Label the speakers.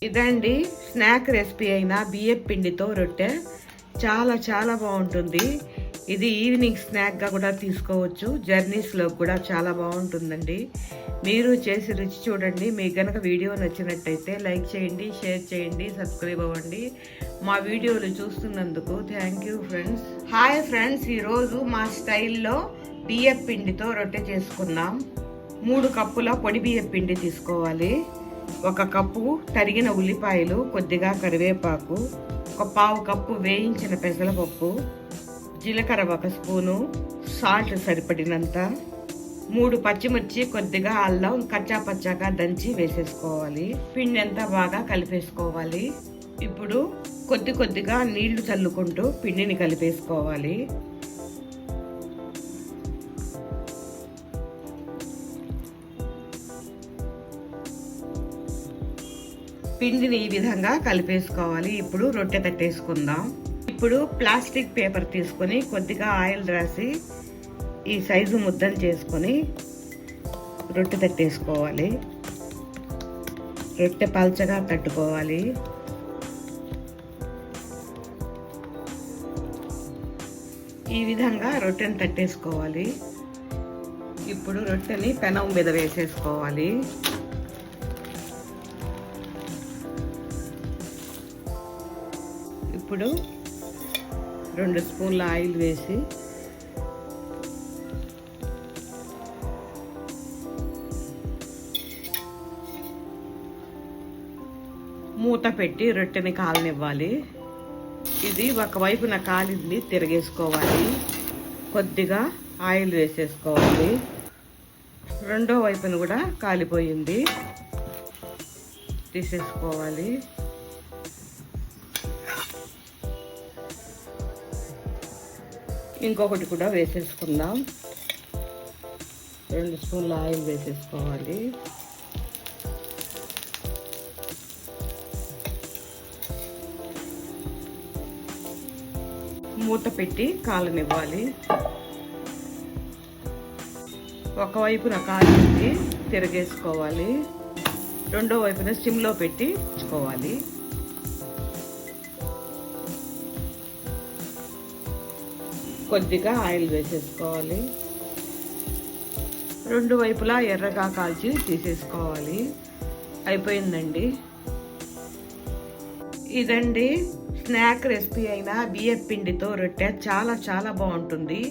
Speaker 1: ఇదండి snack recipe అయిన బియ్యం పిండితో రొట్టె. చాలా చాలా బాగుంటుంది. ఇది ఈవినింగ్ స్నాక్గా కూడా తీసుకోవచ్చు. జర్నీస్లో కూడా చాలా బాగుంటుందండి. మీరు చేసి రుచి చూడండి. మీకు కనుక వీడియో నచ్చినట్టయితే లైక్ చేయండి, షేర్ చేయండి, సబ్స్క్రైబ్ అవ్వండి. మా వీడియోలు చూస్తున్నందుకు thank you friends. Hi friends, ఈరోజు మా స్టైల్లో బియ్యం పిండితో రొట్టె చేసుకుందాం. 3 కప్పుల పొడి బియ్యం పిండి తీసుకోవాలి. 1 కప్పు తరిగిన ఉల్లిపాయలు, కొద్దిగా కరివేపాకు, 1/4 కప్పు వేయించిన పెసరపప్పు, జీలకర్ర 1 స్పూను, సాల్ట్ సరిపడినంత, 3 పచ్చిమిర్చి, కొద్దిగా అల్లం కచ్చా పచ్చాగా దంచి వేసేసుకోవాలి. పిండి అంతా బాగా కలిపేసుకోవాలి. ఇప్పుడు కొద్దిగా నీళ్లు చల్లుకుంటూ పిండిని కలిపేసుకోవాలి. పిండిని ఈ విధంగా కలిపేసుకోవాలి. ఇప్పుడు రొట్టె తట్టేసుకుందాం. ఇప్పుడు ప్లాస్టిక్ పేపర్ తీసుకొని కొద్దిగా ఆయిల్ రాసి ఈ సైజు ముద్దలు చేసుకొని రొట్టె తట్టేసుకోవాలి. రొట్టె పల్చగా తట్టుకోవాలి. ఈ విధంగా రొట్టెని తట్టేసుకోవాలి. ఇప్పుడు రొట్టెని పెనం మీద వేసేసుకోవాలి. ఇప్పుడు 2 స్పూన్ల ఆయిల్ వేసి మూత పెట్టి రొట్టెని కాలనివ్వాలి. ఇది ఒకవైపున కాలింది, తిరగేసుకోవాలి. కొద్దిగా ఆయిల్ వేసేసుకోవాలి. రెండో వైపున కూడా కాలిపోయింది, తీసేసుకోవాలి. ఇంకొకటి కూడా వేసేసుకుందాం. 2 స్పూన్ల ఆయిల్ వేసేసుకోవాలి. మూత పెట్టి కాలనివ్వాలి. ఒకవైపున కాలింది, తిరగేసుకోవాలి. రెండో వైపున సిమ్లో పెట్టి ఉంచుకోవాలి. కొద్దిగా ఆయిల్ వేసేసుకోవాలి. 2 వైపులా ఎర్రగా కాల్చి తీసేసుకోవాలి. అయిపోయిందండి. ఇదండి స్నాక్ రెసిపీ అయిన బియ్యం పిండితో రొట్టె. చాలా చాలా బాగుంటుంది.